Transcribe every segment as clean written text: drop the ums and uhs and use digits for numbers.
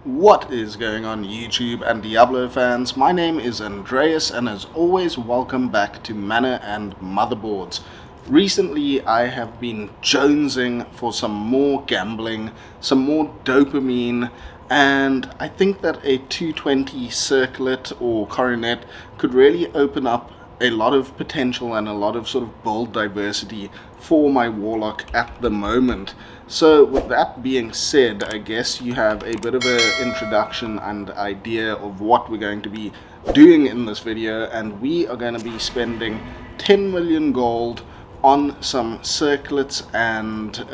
What is going on YouTube and Diablo fans? My name is Andreas and as always welcome back to Mana and Motherboards. Recently I have been jonesing for some more gambling, some more dopamine, and I think that a 220 circlet or coronet could really open up a lot of potential and a lot of sort of build diversity for my warlock at the moment. So with that being said, I guess you have a bit of an introduction and idea of what we're going to be doing in this video, and we are going to be spending 10 million gold on some circlets and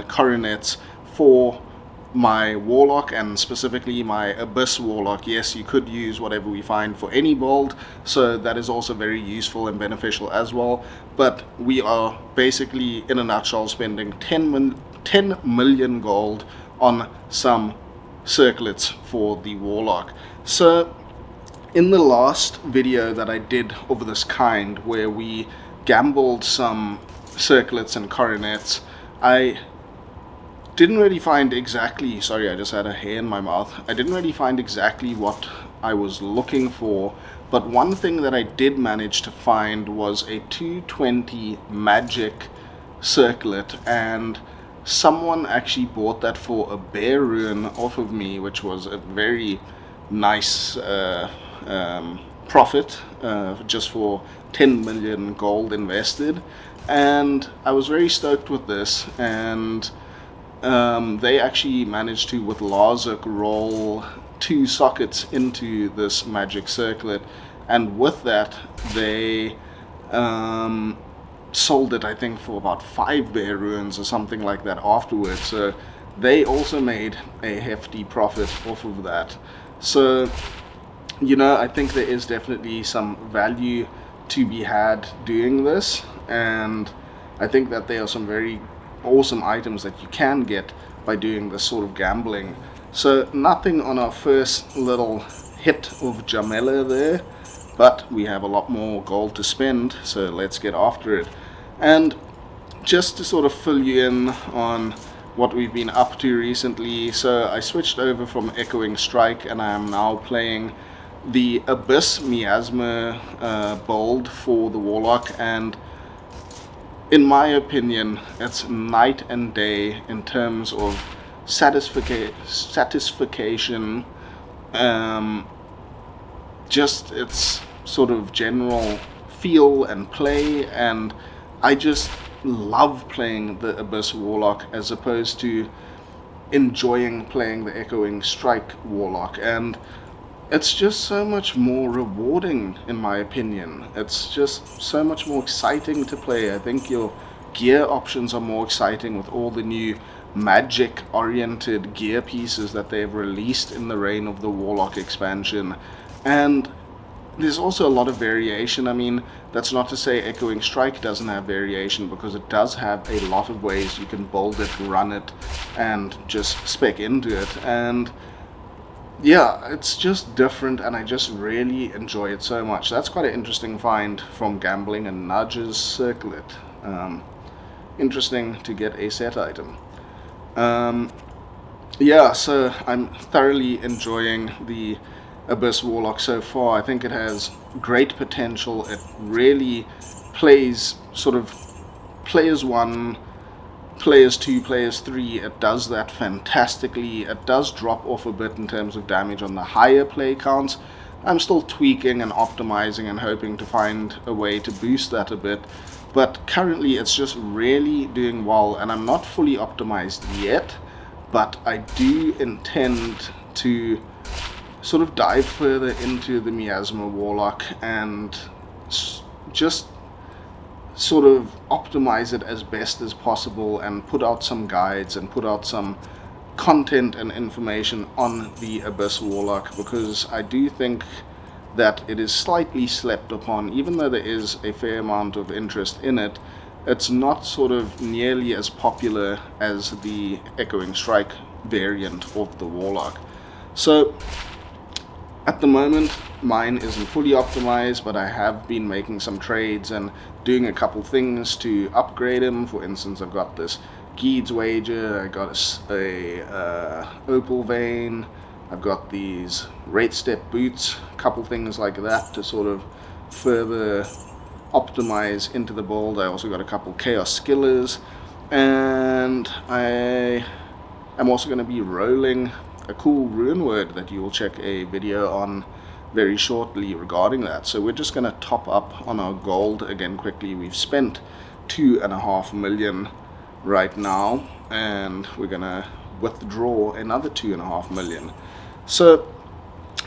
coronets for my warlock, and specifically my abyss warlock. Yes, you could use whatever we find for any build, so that is also very useful and beneficial as well, but we are basically in a nutshell spending 10 million gold on some circlets for the warlock. So in the last video that I did of this kind, where we gambled some circlets and coronets, I didn't really find exactly, sorry, I just had a hair in my mouth. I didn't really find exactly what I was looking for, but one thing that I did manage to find was a 220 magic circlet, and someone actually bought that for a bear rune off of me, which was a very nice profit, just for 10 million gold invested. And I was very stoked with this, and they actually managed to, with Larzik, roll 2 sockets into this magic circlet, and with that they sold it, I think, for about 5 bear runes or something like that afterwards. So they also made a hefty profit off of that. So, you know, I think there is definitely some value to be had doing this, and I think that there are some very awesome items that you can get by doing this sort of gambling. So nothing on our first little hit of Jamella there, but we have a lot more gold to spend, so let's get after it. And just to sort of fill you in on what we've been up to recently, so I switched over from Echoing Strike and I am now playing the Abyss Miasma build for the warlock, and in my opinion it's night and day in terms of satisfaction, just its sort of general feel and play, and I just love playing the Abyss Warlock as opposed to enjoying playing the Echoing Strike Warlock, and it's just so much more rewarding in my opinion. It's just so much more exciting to play. I think your gear options are more exciting with all the new magic oriented gear pieces that they've released in the Reign of the Warlock expansion, and there's also a lot of variation. I mean, that's not to say Echoing Strike doesn't have variation, because it does have a lot of ways you can build it, run it, and just spec into it. And yeah, it's just different, and I just really enjoy it so much. That's quite an interesting find from Gambling and Nudge's Circlet. Interesting to get a set item. Yeah, so I'm thoroughly enjoying the Abyss Warlock so far. I think it has great potential. It really plays sort of players 1, players 2, players 3. It does that fantastically. It does drop off a bit in terms of damage on the higher play counts. I'm still tweaking and optimizing and hoping to find a way to boost that a bit, but currently it's just really doing well, and I'm not fully optimized yet, but I do intend to sort of dive further into the Miasma Warlock and just sort of optimize it as best as possible and put out some guides and put out some content and information on the Abyss Warlock, because I do think that it is slightly slept upon. Even though there is a fair amount of interest in it, it's not sort of nearly as popular as the Echoing Strike variant of the Warlock. So at the moment mine isn't fully optimized, but I have been making some trades and doing a couple things to upgrade him. For instance, I've got this Geed's Wager, I got a Opal Vein, I've got these Red Step boots, a couple things like that to sort of further optimize into the build. I also got a couple Chaos Skillers, and I am also going to be rolling a cool rune word that you will check a video on very shortly regarding that. So we're just going to top up on our gold again quickly. We've spent 2.5 million right now, and we're going to withdraw another 2.5 million. So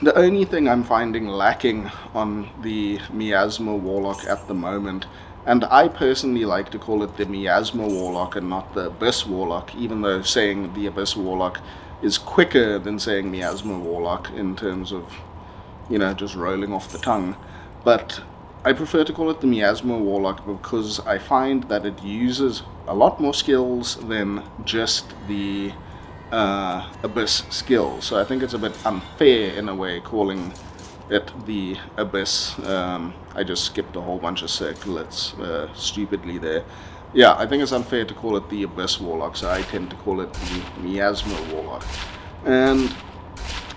the only thing I'm finding lacking on the Miasma Warlock at the moment, and I personally like to call it the Miasma Warlock and not the Abyss Warlock, even though saying the Abyss Warlock is quicker than saying Miasma Warlock in terms of, you know, just rolling off the tongue. But I prefer to call it the Miasma Warlock because I find that it uses a lot more skills than just the Abyss skill. So I think it's a bit unfair in a way calling it the Abyss. I just skipped a whole bunch of circlets stupidly there. Yeah, I think it's unfair to call it the Abyss Warlock, so I tend to call it the Miasma Warlock. And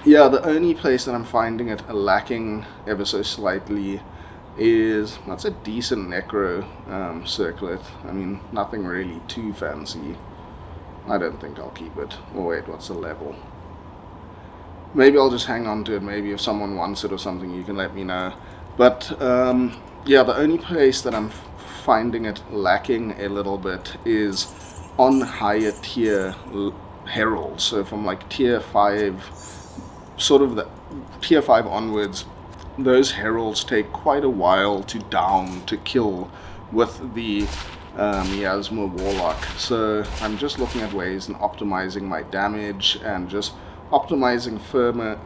yeah, the only place that I'm finding it lacking ever so slightly is, that's a decent Necro circlet. I mean, nothing really too fancy. I don't think I'll keep it. Oh wait, what's the level? Maybe I'll just hang on to it. Maybe if someone wants it or something, you can let me know. But yeah, the only place that I'm finding it lacking a little bit is on higher tier heralds. So from like tier 5, sort of the tier 5 onwards, those heralds take quite a while to down, to kill with the Miasma Warlock. So I'm just looking at ways and optimizing my damage and just optimizing further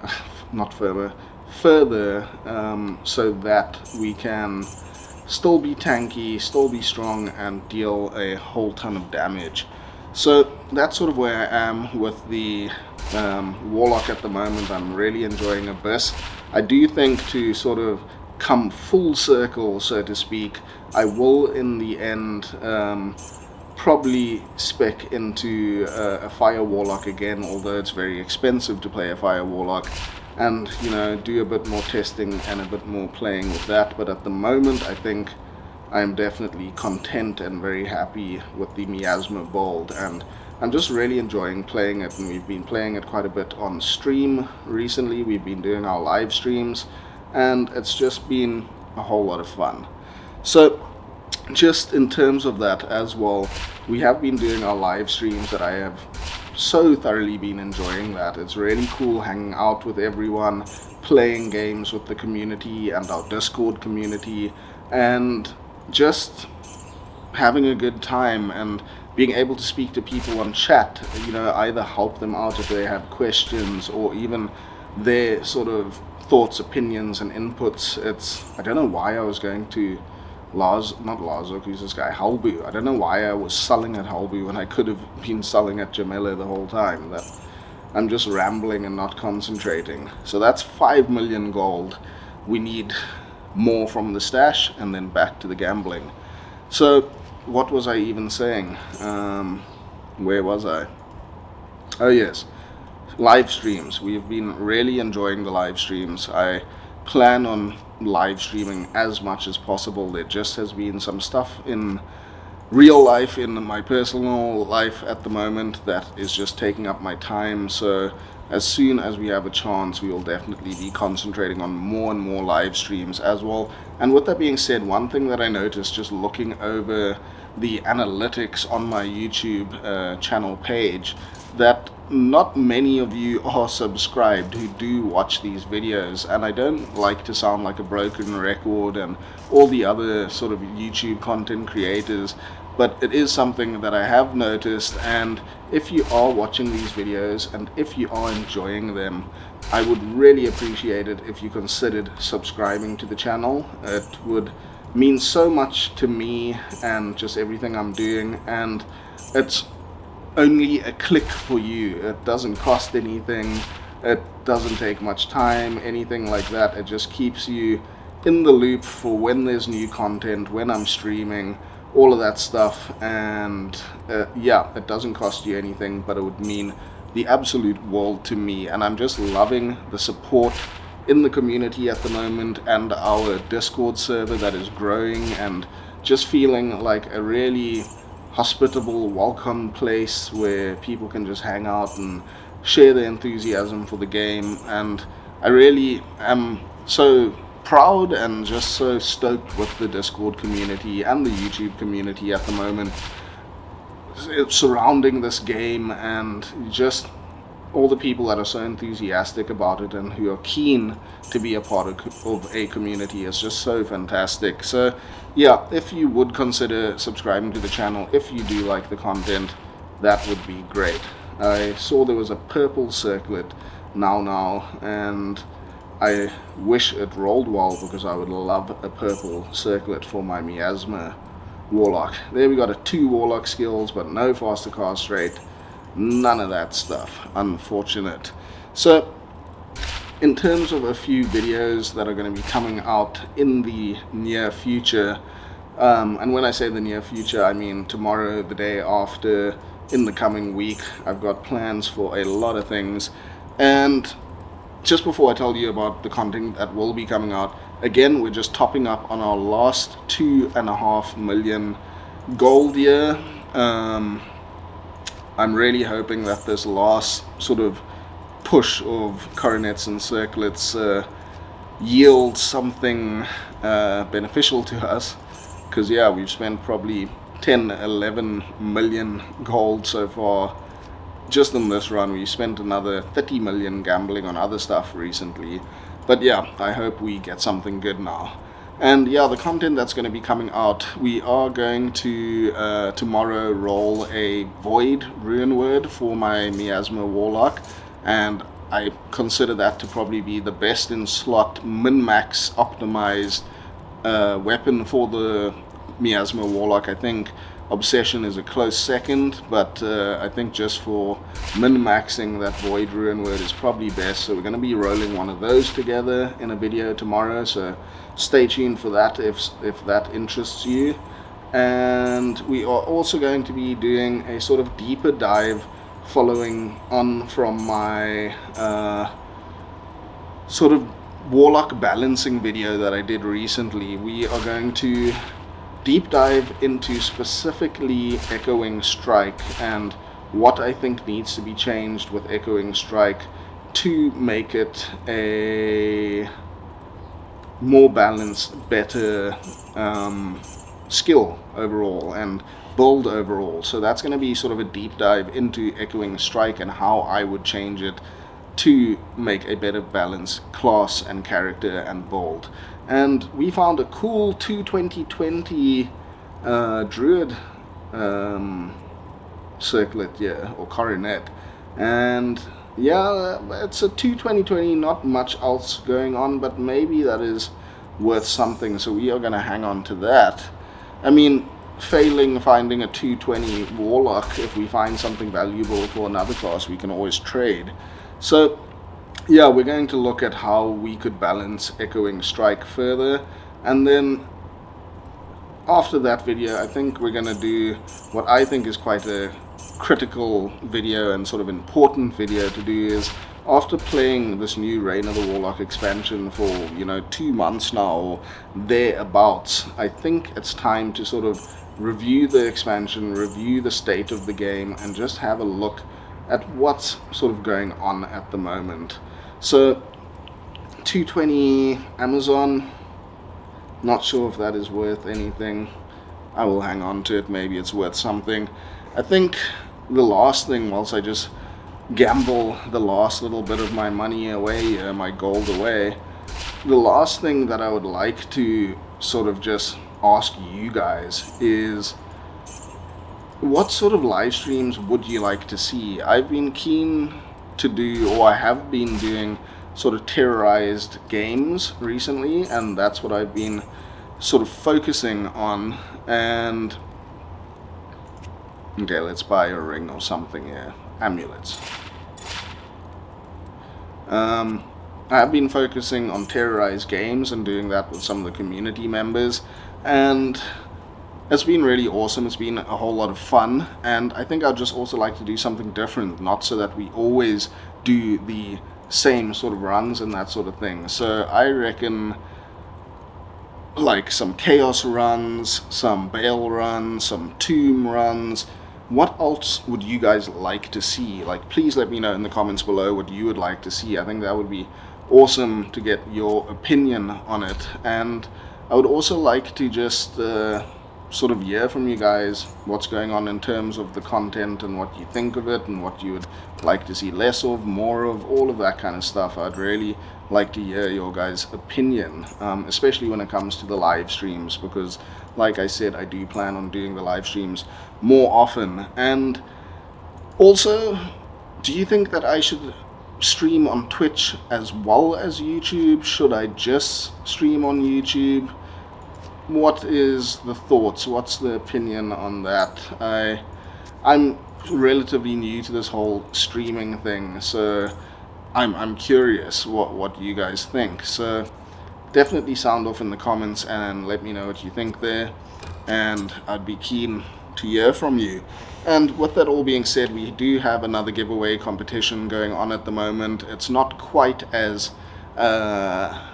so that we can still be tanky, still be strong, and deal a whole ton of damage. So that's sort of where I am with the Warlock at the moment. I'm really enjoying Abyss. I do think to sort of come full circle, so to speak, I will in the end probably spec into a Fire Warlock again, although it's very expensive to play a Fire Warlock, and, you know, do a bit more testing and a bit more playing with that. But at the moment, I think I'm definitely content and very happy with the Miasma build, and I'm just really enjoying playing it. And we've been playing it quite a bit on stream recently. We've been doing our live streams, and it's just been a whole lot of fun. So just in terms of that as well, we have been doing our live streams that I have so thoroughly been enjoying that. It's really cool hanging out with everyone, playing games with the community and our Discord community, and just having a good time and being able to speak to people on chat, you know, either help them out if they have questions or even their sort of thoughts, opinions, and inputs. I don't know why I was going to who's this guy, Halbu. I don't know why I was sulling at Halbu when I could have been sulling at Jamella the whole time. That I'm just rambling and not concentrating. So that's 5 million gold. We need more from the stash and then back to the gambling. So what was I even saying? Where was I? Oh yes, live streams. We've been really enjoying the live streams. I plan on live streaming as much as possible. There just has been some stuff in real life, in my personal life at the moment, that is just taking up my time. So as soon as we have a chance, we will definitely be concentrating on more and more live streams as well. And with that being said, one thing that I noticed just looking over the analytics on my YouTube channel page, that not many of you are subscribed who do watch these videos. And I don't like to sound like a broken record and all the other sort of YouTube content creators, but it is something that I have noticed. And if you are watching these videos and if you are enjoying them, I would really appreciate it if you considered subscribing to the channel. It would mean so much to me and just everything I'm doing, and it's only a click for you. It doesn't cost anything, it doesn't take much time, anything like that. It just keeps you in the loop for when there's new content, when I'm streaming, all of that stuff. And yeah, it doesn't cost you anything, but it would mean the absolute world to me, and I'm just loving the support in the community at the moment, and our Discord server that is growing, and just feeling like a really hospitable, welcome place where people can just hang out and share their enthusiasm for the game. And I really am so proud and just so stoked with the Discord community and the YouTube community at the moment surrounding this game, and just all the people that are so enthusiastic about it and who are keen to be a part of a community is just so fantastic. So yeah, if you would consider subscribing to the channel, if you do like the content, that would be great. I saw there was a purple circlet now, and I wish it rolled well, because I would love a purple circlet for my Miasma Warlock. There we got a 2 Warlock skills, but no faster cast rate, none of that stuff. Unfortunate. So in terms of a few videos that are going to be coming out in the near future, and when I say the near future, I mean tomorrow, the day after, in the coming week. I've got plans for a lot of things. And just before I tell you about the content that will be coming out, again, we're just topping up on our last 2.5 million gold year. I'm really hoping that this last sort of push of coronets and circlets yields something beneficial to us, because yeah, we've spent probably 10-11 million gold so far just in this run. We spent another 30 million gambling on other stuff recently, but yeah, I hope we get something good now. And yeah, the content that's going to be coming out, we are going to tomorrow roll a void rune word for my Miasma Warlock, and I consider that to probably be the best in slot min-max optimized weapon for the Miasma Warlock. I think Obsession is a close second, but I think just for min-maxing that void rune word is probably best. So we're going to be rolling one of those together in a video tomorrow, so stay tuned for that if that interests you. And we are also going to be doing a sort of deeper dive following on from my sort of Warlock balancing video that I did recently. We are going to deep dive into specifically Echoing Strike and what I think needs to be changed with Echoing Strike to make it a more balanced, better skill overall and build overall. So that's going to be sort of a deep dive into Echoing Strike and how I would change it to make a better balanced class and character and build. And we found a cool 2020 Druid circlet, yeah, or coronet. And yeah, it's a 2020, not much else going on, but maybe that is worth something, so we are going to hang on to that. I mean, failing finding a 220 Warlock, if we find something valuable for another class, we can always trade. So yeah, we're going to look at how we could balance Echoing Strike further, and then after that video I think we're going to do what I think is quite a critical video and sort of important video to do. Is after playing this new Reign of the Warlock expansion for 2 months now or thereabouts, I think it's time to sort of review the expansion, review the state of the game, and just have a look at what's sort of going on at the moment. So 220 Amazon, not sure if that is worth anything. I will hang on to it, maybe it's worth something. I think the last thing, whilst I just gamble the last little bit of my money away, my gold away, the last thing that I would like to sort of just ask you guys is, what sort of live streams would you like to see? I've been keen to do, or I have been doing, sort of terrorized games recently, and that's what I've been sort of focusing on. And okay, let's buy a ring or something here. Amulets. I've been focusing on terrorized games and doing that with some of the community members, and it's been really awesome. It's been a whole lot of fun, and I think I'd just also like to do something different, not so that we always do the same sort of runs and that sort of thing. So I reckon like some chaos runs, some Bale runs, some tomb runs. What else would you guys like to see? Like, please let me know in the comments below what you would like to see. I think that would be awesome to get your opinion on it. And I would also like to just sort of hear from you guys what's going on in terms of the content and what you think of it and what you would like to see less of, more of, all of that kind of stuff. I'd really like to hear your guys' opinion, especially when it comes to the live streams, because like I said, I do plan on doing the live streams more often. And also, do you think that I should stream on Twitch as well as YouTube? Should I just stream on YouTube? What is the thoughts? What's the opinion on that? I'm relatively new to this whole streaming thing, so I'm curious what you guys think. So definitely sound off in the comments and let me know what you think there, and I'd be keen to hear from you. And with that all being said, we do have another giveaway competition going on at the moment. It's not quite as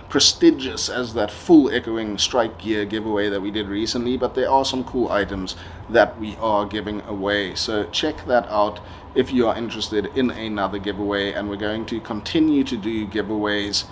prestigious as that full echoing strike gear giveaway that we did recently, but there are some cool items that we are giving away, so check that out if you are interested in another giveaway. And we're going to continue to do giveaways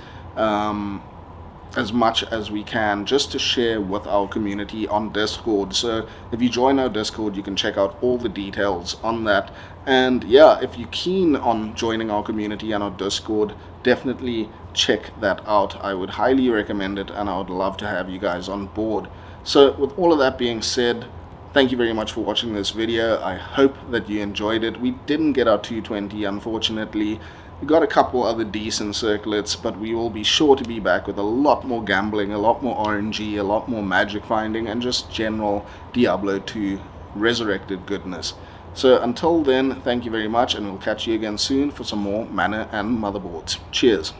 as much as we can, just to share with our community on Discord. So if you join our Discord, you can check out all the details on that. And yeah, if you're keen on joining our community and our Discord, definitely check that out. I would highly recommend it, and I would love to have you guys on board. So with all of that being said, thank you very much for watching this video. I hope that you enjoyed it. We didn't get our 220, unfortunately. We got a couple other decent circlets, but we will be sure to be back with a lot more gambling, a lot more RNG, a lot more magic finding, and just general Diablo 2 Resurrected goodness. So until then, thank you very much, and we'll catch you again soon for some more Mana and Motherboards. Cheers.